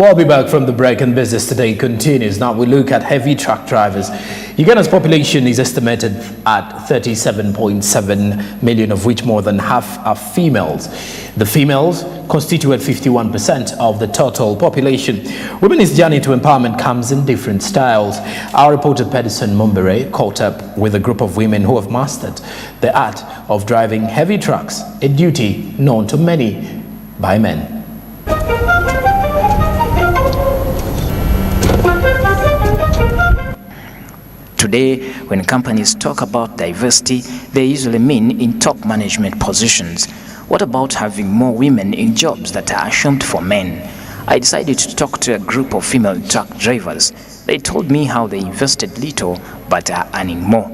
We'll be back from the break, and Business Today continues. Now we look at heavy truck drivers. Uganda's population is estimated at 37.7 million, of which more than half are females. The females constitute 51% of the total population. Women's journey to empowerment comes in different styles. Our reporter Pedersen Mumbere caught up with a group of women who have mastered the art of driving heavy trucks, a duty known to many by men. Today, when companies talk about diversity, they usually mean in top management positions. What about having more women in jobs that are assumed for men? I decided to talk to a group of female truck drivers. They told me how they invested little but are earning more.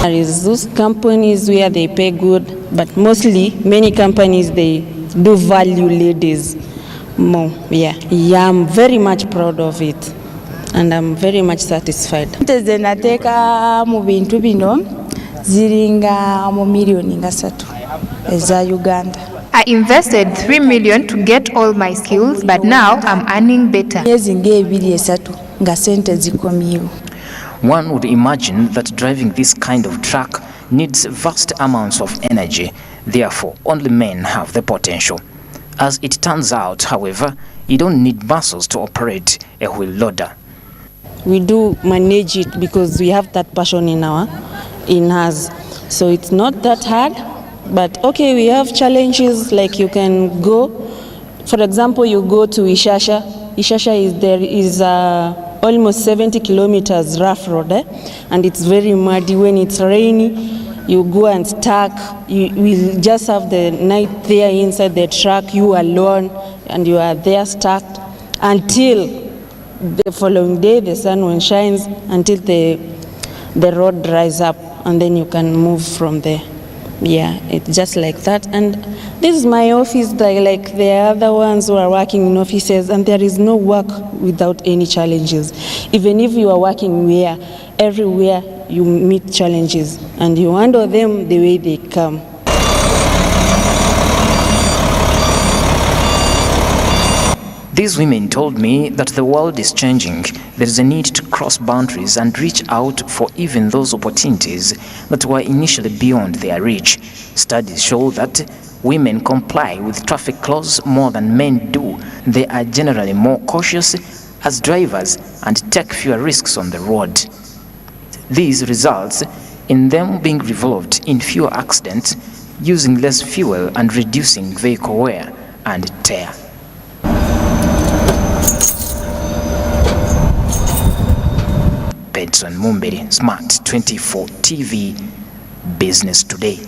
There is those companies where they pay good, but mostly many companies they do value ladies more. I'm very much proud of it, and I'm very much satisfied. Nateka mu bintu bino ziringa mu milioni nga 3 eza Uganda. I invested 3 million to get all my skills, but now I'm earning better. Myezi ng'ebiri esatu nga sente zikomyewo. One would imagine that driving this kind of truck needs vast amounts of energy. Therefore, only men have the potential. As it turns out, however, you don't need muscles to operate a wheel loader. We do manage it because we have that passion in us. So it's not that hard, but okay, we have challenges like you can go. For example, you go to Ishasha. Ishasha is almost 70 kilometers rough road, and it's very muddy. When it's rainy, you go and stuck. You will just have the night there inside the truck, you alone, and you are there stuck until the following day the sun will shines, until the road dries up, and then you can move from there. It's just like that. And this is my office, like the other ones who are working in offices, and there is no work without any challenges. Even if you are working everywhere you meet challenges, and you handle them the way they come. These women told me that the world is changing. There is a need to cross boundaries and reach out for even those opportunities that were initially beyond their reach. Studies show that women comply with traffic laws more than men do. They are generally more cautious as drivers and take fewer risks on the road. This results in them being involved in fewer accidents, using less fuel and reducing vehicle wear and tear. Pedersen Mumbere, Smart 24 TV, Business Today.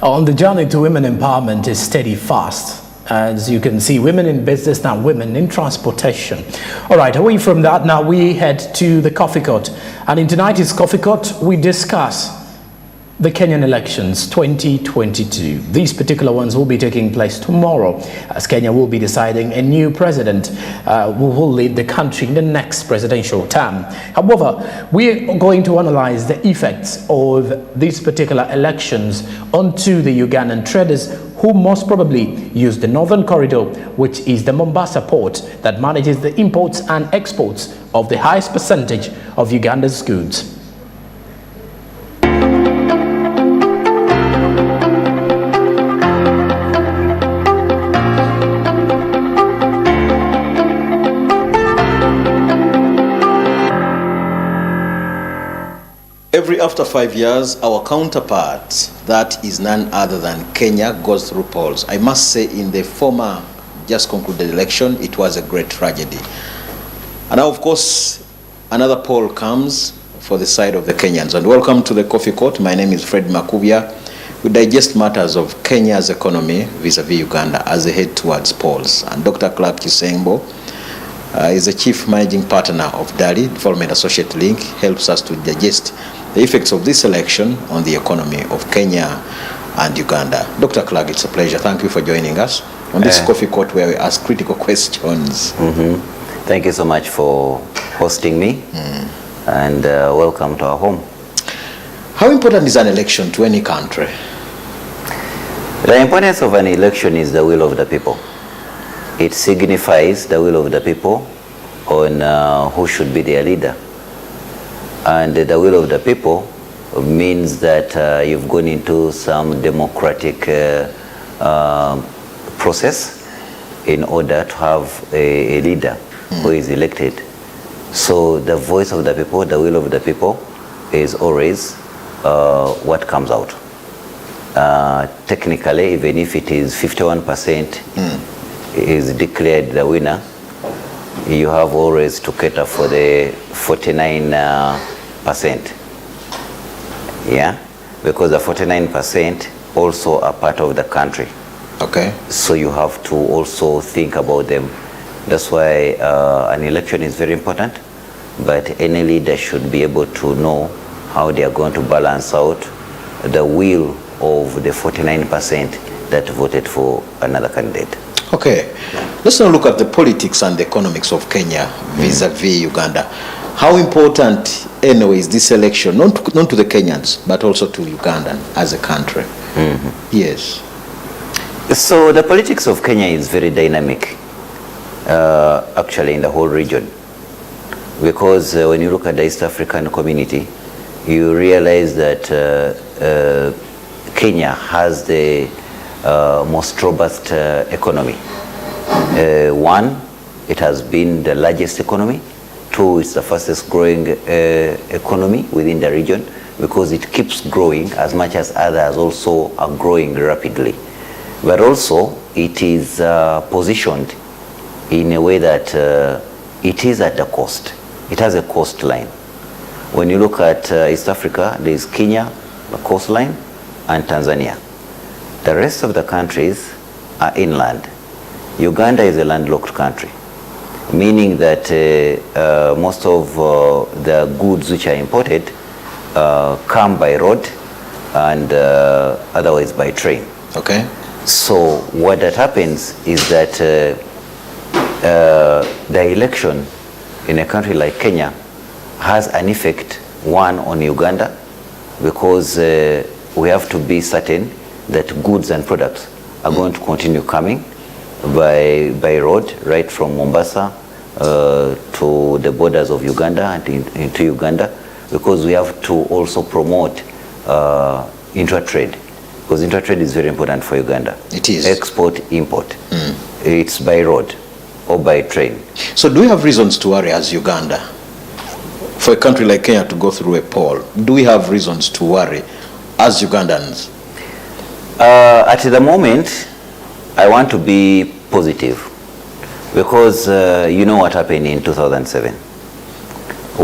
On the journey to women empowerment is steady fast. As you can see, women in business, now women in transportation. All right, away from that, now we head to the Coffee Court. And in tonight's Coffee Court, we discuss the Kenyan elections 2022. These particular ones will be taking place tomorrow, as Kenya will be deciding a new president who will lead the country in the next presidential term. However, we are going to analyze the effects of these particular elections onto the Ugandan traders who most probably use the Northern Corridor, which is the Mombasa port that manages the imports and exports of the highest percentage of Uganda's goods. Every after 5 years, our counterpart, that is none other than Kenya, goes through polls. I must say, in the former just concluded election, it was a great tragedy. And now, of course, another poll comes for the side of the Kenyans. And welcome to the Coffee Court. My name is Fred Makubia. We digest matters of Kenya's economy vis-a-vis Uganda as they head towards polls. And Dr. Clark Chisembo is the Chief Managing Partner of DALI, Development Associate Link, helps us to digest the effects of this election on the economy of Kenya and Uganda. Dr. Clark, it's a pleasure. Thank you for joining us on this Coffee Court where we ask critical questions. Thank you so much for hosting me, and welcome to our home. How important is an election to any country? The importance of an election is the will of the people. It signifies the will of the people on who should be their leader. And the will of the people means that you've gone into some democratic process in order to have a leader who is elected. So the voice of the people, the will of the people is always what comes out. Technically, even if it is 51% is declared the winner, you have always to cater for the 49%. Yeah, because the 49% also are part of the country. Okay. So you have to also think about them. That's why an election is very important, but any leader should be able to know how they are going to balance out the will of the 49% that voted for another candidate. Okay. Let's now look at the politics and the economics of Kenya vis-a-vis Uganda. How important, anyway, is this election, not to the Kenyans, but also to Uganda as a country? Yes. So the politics of Kenya is very dynamic, actually, in the whole region. Because when you look at the East African community, you realize that Kenya has the most robust economy. One, it has been the largest economy. Two, it's the fastest growing economy within the region because it keeps growing as much as others also are growing rapidly. But also, it is positioned in a way that it is at the coast. It has a coastline. When you look at East Africa, there is Kenya, the coastline, and Tanzania. The rest of the countries are inland. Uganda is a landlocked country, meaning that most of the goods which are imported come by road and otherwise by train. Okay. So what that happens is that the election in a country like Kenya has an effect, one, on Uganda, because we have to be certain that goods and products are going to continue coming by road, right from Mombasa to the borders of Uganda and into Uganda, because we have to also promote intra-trade, because intra-trade is very important for Uganda. It is. Export, import. It's by road or by train. So do we have reasons to worry as Uganda for a country like Kenya to go through a poll? Do we have reasons to worry as Ugandans? At the moment, I want to be positive because you know what happened in 2007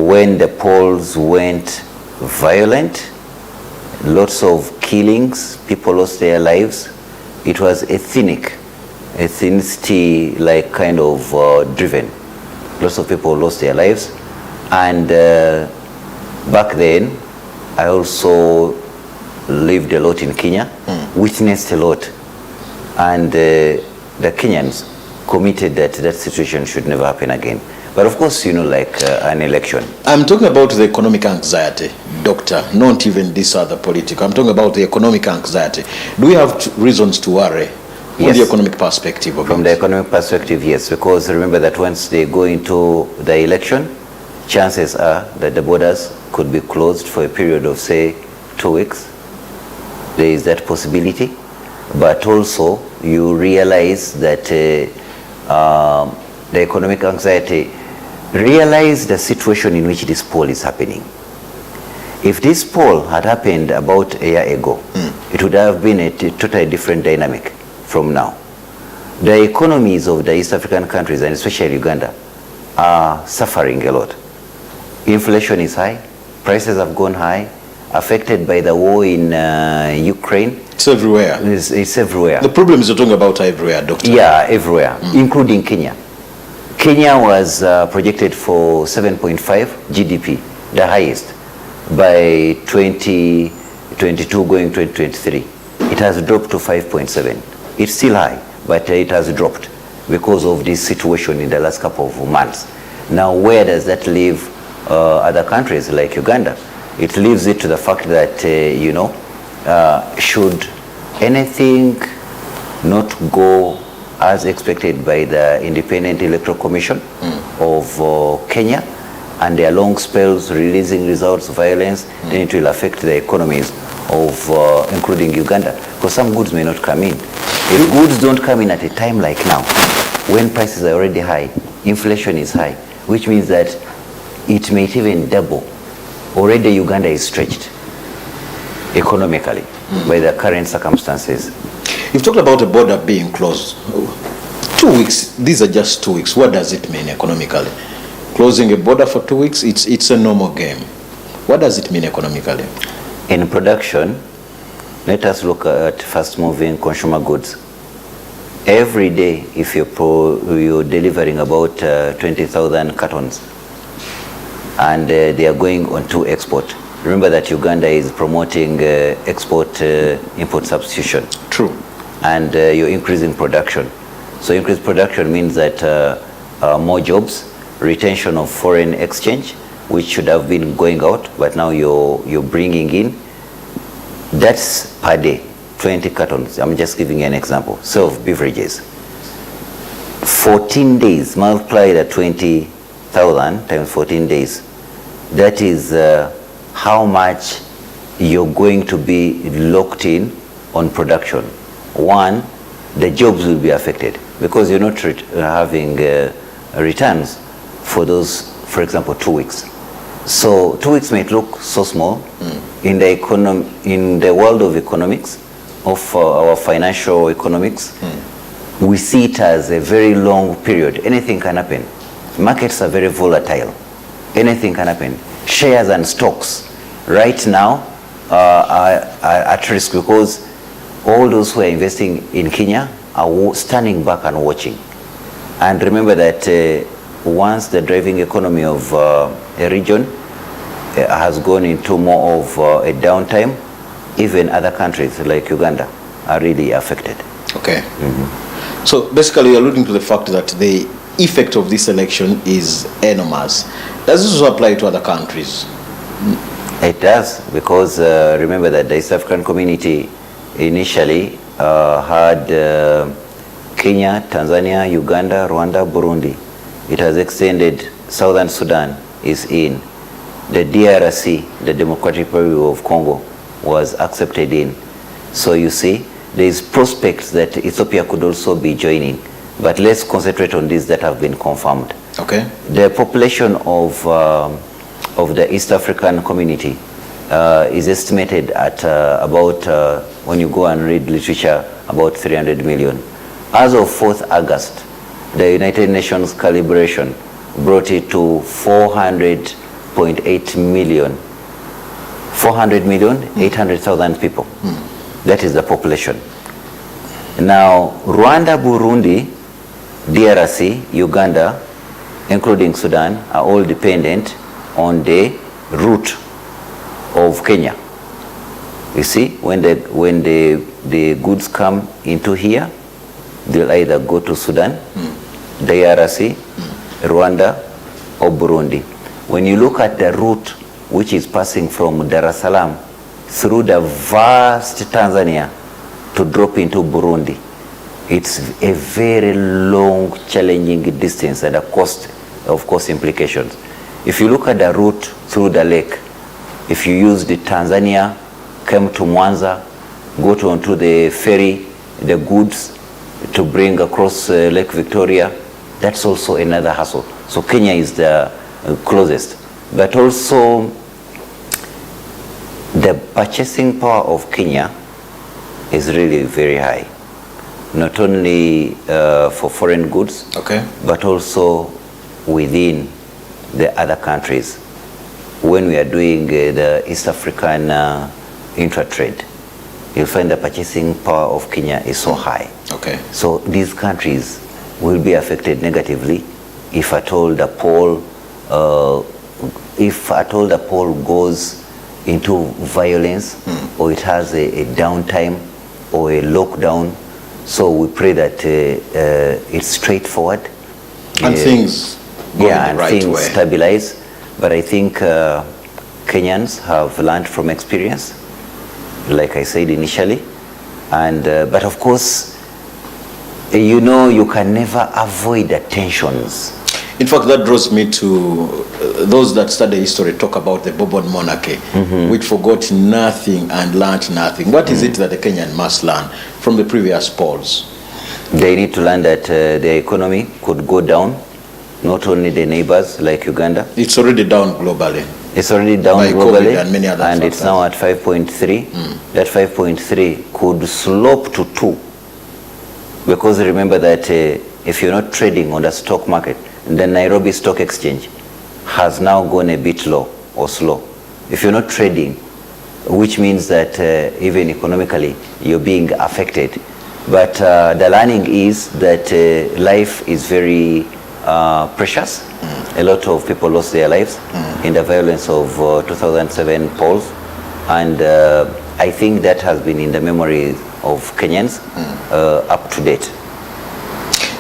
when the polls went violent, lots of killings, people lost their lives. It was ethnicity like kind of driven. Lots of people lost their lives, and back then I also lived a lot in Kenya, witnessed a lot, and the Kenyans committed that that situation should never happen again. But of course, you know, like an election. I'm talking about the economic anxiety, Doctor, not even this other political. I'm talking about the economic anxiety. Do we have reasons to worry from Yes. the economic perspective of From it? the economic perspective, yes, because remember that once they go into the election, chances are that the borders could be closed for a period of, say, 2 weeks. There is that possibility. But also, you realize that the economic anxiety, realize the situation in which this poll is happening. If this poll had happened about a year ago, it would have been a totally different dynamic from now. The economies of the East African countries, and especially Uganda, are suffering a lot. Inflation is high, prices have gone high, affected by the war in Ukraine. It's everywhere. It's everywhere. The problems you're talking about are everywhere, Doctor. Yeah, everywhere, including Kenya. Kenya was projected for 7.5 GDP, the highest, by 2022 going 2023. It has dropped to 5.7. It's still high, but it has dropped because of this situation in the last couple of months. Now, where does that leave other countries like Uganda? It leaves it to the fact that, should anything not go as expected by the Independent Electoral Commission of Kenya, and their long spells releasing results, violence, then it will affect the economies of including Uganda, because some goods may not come in. If goods don't come in at a time like now, when prices are already high, inflation is high, which means that it may even double. Already Uganda is stretched economically by the current circumstances. You've talked about the border being closed. 2 weeks, these are just 2 weeks. What does it mean economically? Closing a border for 2 weeks, it's a normal game. What does it mean economically? In production, let us look at fast-moving consumer goods. Every day, if you're delivering about 20,000 cartons, and they are going on to export. Remember that Uganda is promoting export-import substitution. True. And you're increasing production. So increased production means that more jobs, retention of foreign exchange, which should have been going out, but now you're bringing in. That's per day, 20 cartons. I'm just giving you an example. So of beverages. 14 days multiplied at 20,000 times 14 days. That is how much you're going to be locked in on production. One, the jobs will be affected because you're not having returns for those, for example, 2 weeks. So 2 weeks may look so small in the world of economics, of our financial economics. We see it as a very long period. Anything can happen. Markets are very volatile. Anything can happen. Shares and stocks right now are at risk because all those who are investing in Kenya are standing back and watching. And remember that once the driving economy of a region has gone into more of a downtime, even other countries like Uganda are really affected. Okay. So basically you're alluding to the fact that the effect of this election is enormous. Does this also apply to other countries? It does, because remember that the East African community initially had Kenya, Tanzania, Uganda, Rwanda, Burundi. It has extended. Southern Sudan is in. The DRC, the Democratic Republic of Congo, was accepted in. So you see, there is prospects that Ethiopia could also be joining. But let's concentrate on these that have been confirmed. Okay. The population of the East African community is estimated at about, when you go and read literature, about 300 million. As of 4th August, the United Nations calibration brought it to 400.8 million. 400 million, 800,000 people. That is the population. Now, Rwanda, Burundi, DRC, Uganda, including Sudan, are all dependent on the route of Kenya. You see, when the goods come into here, they'll either go to Sudan, DRC, Rwanda, or Burundi. When you look at the route which is passing from Dar es Salaam through the vast Tanzania to drop into Burundi, it's a very long, challenging distance and a cost, of course, implications. If you look at the route through the lake, if you use the Tanzania, come to Mwanza, go onto the ferry, the goods to bring across Lake Victoria, that's also another hassle. So Kenya is the closest. But also, the purchasing power of Kenya is really very high. Not only for foreign goods, okay, but also within the other countries. When we are doing the East African intra-trade, you'll find the purchasing power of Kenya is so high. Okay. So these countries will be affected negatively if at all the poll goes into violence, or it has a downtime or a lockdown. So we pray that it's straightforward. And things go in the right things way. Stabilize. But I think Kenyans have learned from experience, like I said initially, And but of course, you know, you can never avoid the tensions. In fact, that draws me to those that study history talk about the Bourbon monarchy, which forgot nothing and learned nothing. What is it that the Kenyan must learn from the previous polls? They need to learn that their economy could go down, not only the neighbors like Uganda. It's already down globally. It's already down By globally, COVID and many other and it's factors. now at 5.3. That 5.3 could slope to 2. Because remember that if you're not trading on the stock market, the Nairobi Stock Exchange has now gone a bit low or slow. If you're not trading, which means that even economically you're being affected. But the learning is that life is very precious. A lot of people lost their lives in the violence of 2007 polls, and I think that has been in the memory of Kenyans up to date.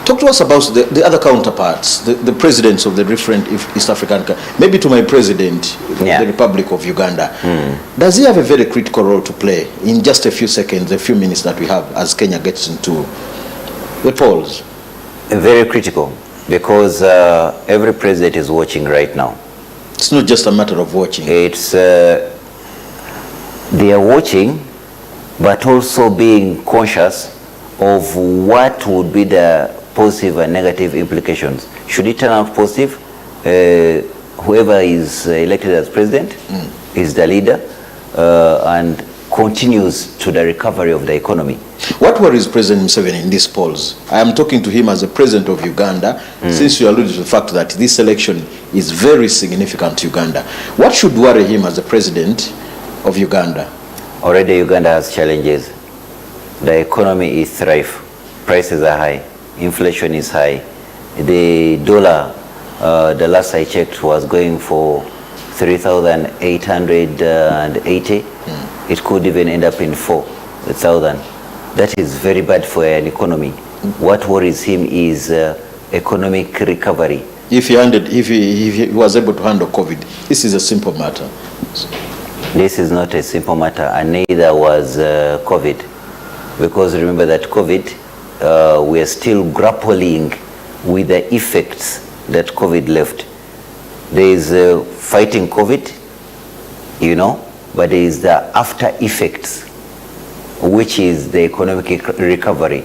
Talk to us about the other counterparts, the presidents of the different East African countries. Maybe to my president, the Republic of Uganda. Does he have a very critical role to play in just a few seconds, a few minutes that we have as Kenya gets into the polls? Very critical, because every president is watching right now. It's not just a matter of watching. It's they are watching, but also being conscious of what would be the positive and negative implications. Should it turn out positive, whoever is elected as president is the leader and continues to the recovery of the economy. What worries President Museveni in these polls? I am talking to him as a president of Uganda, since you alluded to the fact that this election is very significant to Uganda. What should worry him as the president of Uganda? Already Uganda has challenges. The economy is rife. Prices are high. Inflation is high. The dollar, the last I checked, was going for 3,880. It could even end up in 4,000. That is very bad for an economy. What worries him is economic recovery. If he was able to handle COVID, this is a simple matter. This is not a simple matter, and neither was COVID. Because remember that COVID, we are still grappling with the effects that COVID left. There is fighting COVID, you know, but there is the after effects, which is the economic recovery.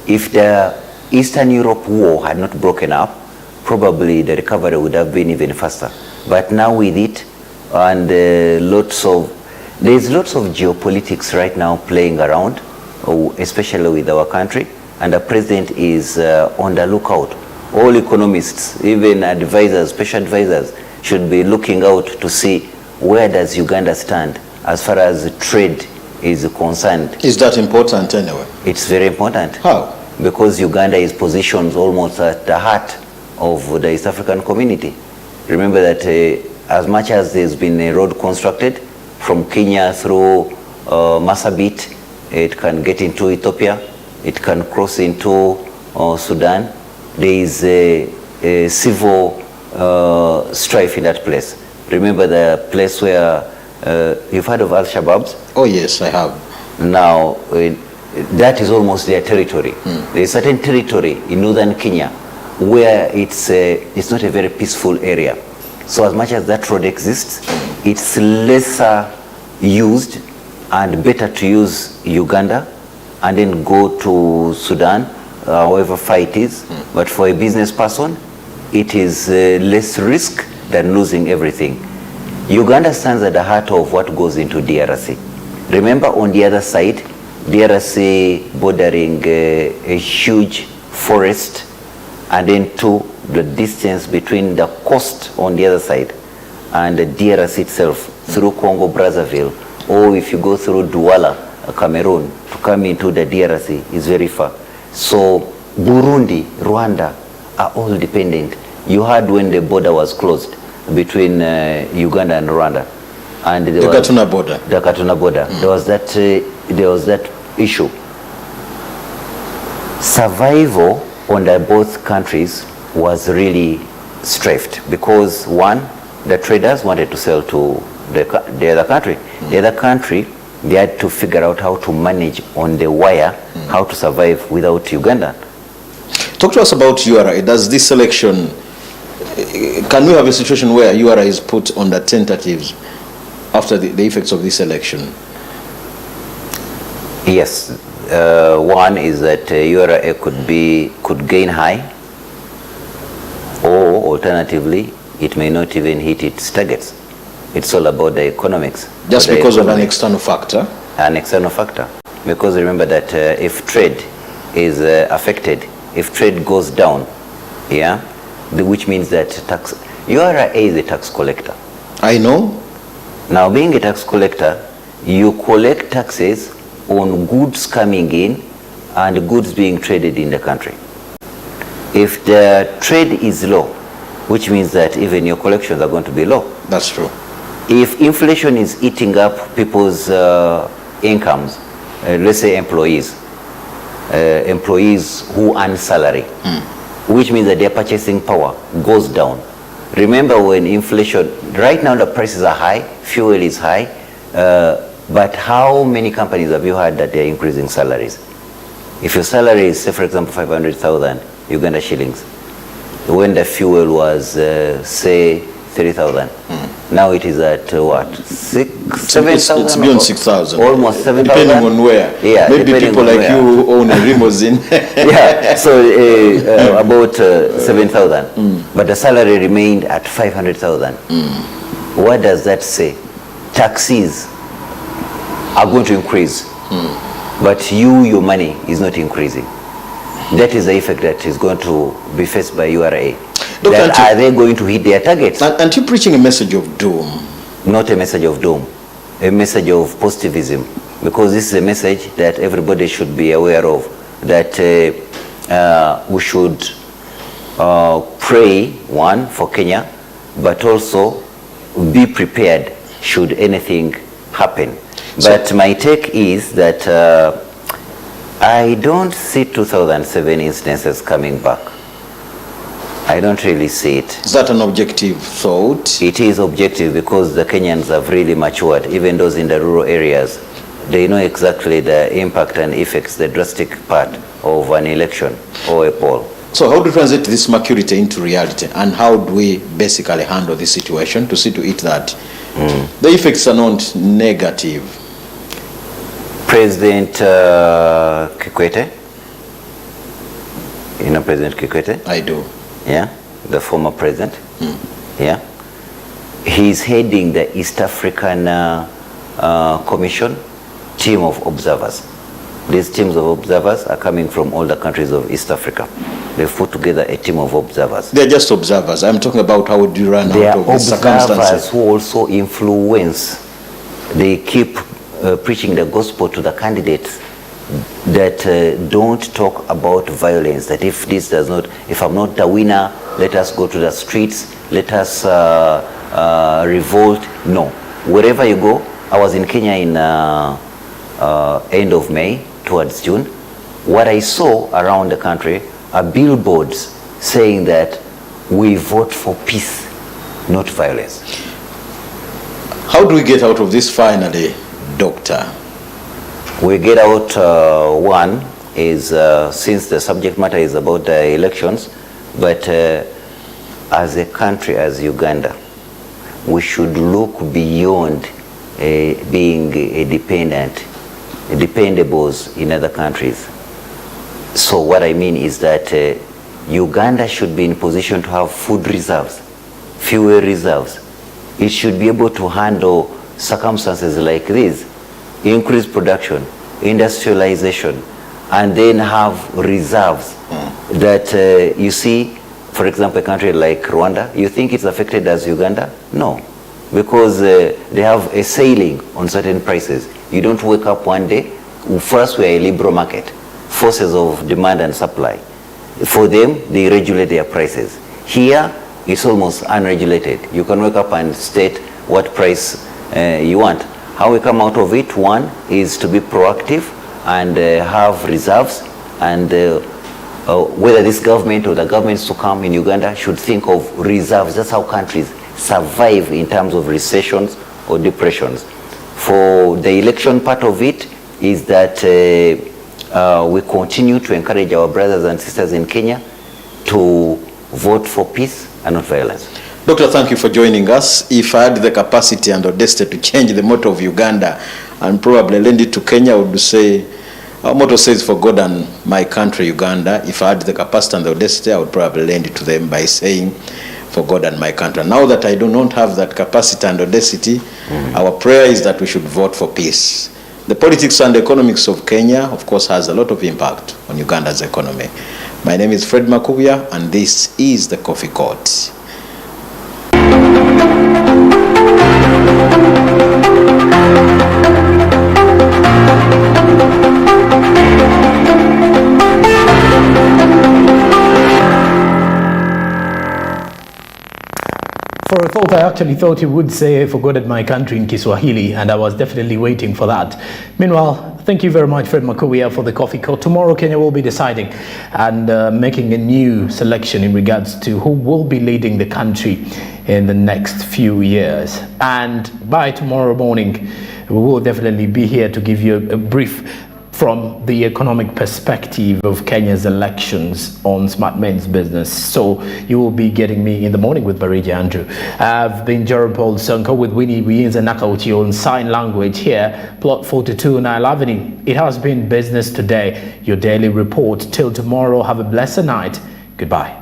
If the Eastern Europe war had not broken up, probably the recovery would have been even faster. But now with it, and there's lots of geopolitics right now playing around, especially with our country, and the president is on the lookout. All economists, even advisors, special advisors, should be looking out to see where does Uganda stand as far as trade is concerned. Is that important anyway? It's very important. How? Because Uganda is positioned almost at the heart of the East African community. Remember that as much as there's been a road constructed from Kenya through Marsabit, it can get into Ethiopia, it can cross into Sudan. There is a civil strife in that place. Remember the place where you've heard of Al-Shabaab? Oh yes, I have. Now, that is almost their territory. There is certain territory in northern Kenya where it's not a very peaceful area. So as much as that road exists, it's lesser used and better to use Uganda and then go to Sudan, however far it is. But for a business person, it is less risk than losing everything. Uganda stands at the heart of what goes into DRC. Remember, on the other side, DRC bordering a huge forest, and then the distance between the coast on the other side and the DRC itself through Congo Brazzaville, or if you go through Douala, Cameroon, to come into the DRC is very far. So Burundi, Rwanda are all dependent. You heard when the border was closed between Uganda and Rwanda, and the Gatuna border. The Gatuna border. There was that issue. Survival on both countries was really strafed because one, the traders wanted to sell to the other country. The other country They had to figure out how to manage on the wire, how to survive without Uganda. Talk to us about URA. Does this election, can we have a situation where URA is put on the tentatives after the effects of this election? Yes. One is that URA could gain high, or alternatively, it may not even hit its targets. It's all about the economics. Just because of an external factor? An external factor. Because remember that if trade is affected, if trade goes down, yeah, which means that URA is a tax collector. I know. Now, being a tax collector, you collect taxes on goods coming in and goods being traded in the country. If the trade is low, which means that even your collections are going to be low. That's true. If inflation is eating up people's incomes, let's say employees who earn salary, which means that their purchasing power goes down. Remember, when inflation, right now the prices are high, fuel is high, but how many companies have you heard that they're increasing salaries? If your salary is, say for example, 500,000 Uganda shillings, when the fuel was, say, 30,000, now it is at what? 7,000? It's beyond 6,000. Almost 7,000. Depending on where. Yeah, maybe people like where. you who own a limousine. Yeah, so about 7,000. But the salary remained at 500,000. What does that say? Taxes are going to increase, but your money is not increasing. That is the effect that is going to be faced by URA. That are they going to hit their targets? Aren't you preaching a message of doom? Not a message of doom, a message of positivism, because this is a message that everybody should be aware of, that we should pray, one, for Kenya, but also be prepared should anything happen. But my take is that I don't see 2007 instances coming back. I don't really see it. Is that an objective thought? It is objective because the Kenyans have really matured, even those in the rural areas. They know exactly the impact and effects, the drastic part of an election or a poll. So how do we translate this maturity into reality, and how do we basically handle this situation to see to it that the effects are not negative? President Kikwete, you know President Kikwete? I do. Yeah, the former president. Yeah, he's heading the East African Commission team of observers. These teams of observers are coming from all the countries of East Africa. They've put together a team of observers. They're just observers. I'm talking about how do you run out of these circumstances. They are observers who also influence. They keep preaching the gospel to the candidates that don't talk about violence, that if this does not, if I'm not the winner, let us go to the streets, let us revolt. No. Wherever you go, I was in Kenya in end of May towards June. What I saw around the country are billboards saying that we vote for peace, not violence. How do we get out of this finally, Doctor? We get out, one is since the subject matter is about the elections, but as a country, as Uganda, we should look beyond being a dependables in other countries. So what I mean is that Uganda should be in position to have food reserves, fuel reserves. It should be able to handle circumstances like this, increase production, industrialization, and then have reserves that you see, for example, a country like Rwanda, you think it's affected as Uganda? No, because they have a ceiling on certain prices. You don't wake up one day, first we're a liberal market, forces of demand and supply. For them, they regulate their prices. Here, it's almost unregulated. You can wake up and state what price you want. How we come out of it, one is to be proactive and have reserves, and whether this government or the governments to come in Uganda should think of reserves. That's how countries survive in terms of recessions or depressions. For the election part of it is that we continue to encourage our brothers and sisters in Kenya to vote for peace and not violence. Doctor, thank you for joining us. If I had the capacity and audacity to change the motto of Uganda and probably lend it to Kenya, I would say, our motto says, for God and my country, Uganda. If I had the capacity and the audacity, I would probably lend it to them by saying, for God and my country. Now that I do not have that capacity and audacity, our prayer is that we should vote for peace. The politics and economics of Kenya, of course, has a lot of impact on Uganda's economy. My name is Fred Makubia, and this is the Coffee Court. For a thought, I actually thought he would say, forgot my country in Kiswahili, and I was definitely waiting for that. Meanwhile, thank you very much, Fred Makubia, for the Coffee Court. Tomorrow, Kenya will be deciding and making a new selection in regards to who will be leading the country in the next few years. And by tomorrow morning, we will definitely be here to give you a brief from the economic perspective of Kenya's elections on Smart Men's Business. So you will be getting me in the morning with Barija Andrew. I've been Jerome Paul Sonko with Winnie Wienza Nakauti on sign language here, plot 42 Nile Avenue. It has been Business Today, your daily report. Till tomorrow, have a blessed night. Goodbye.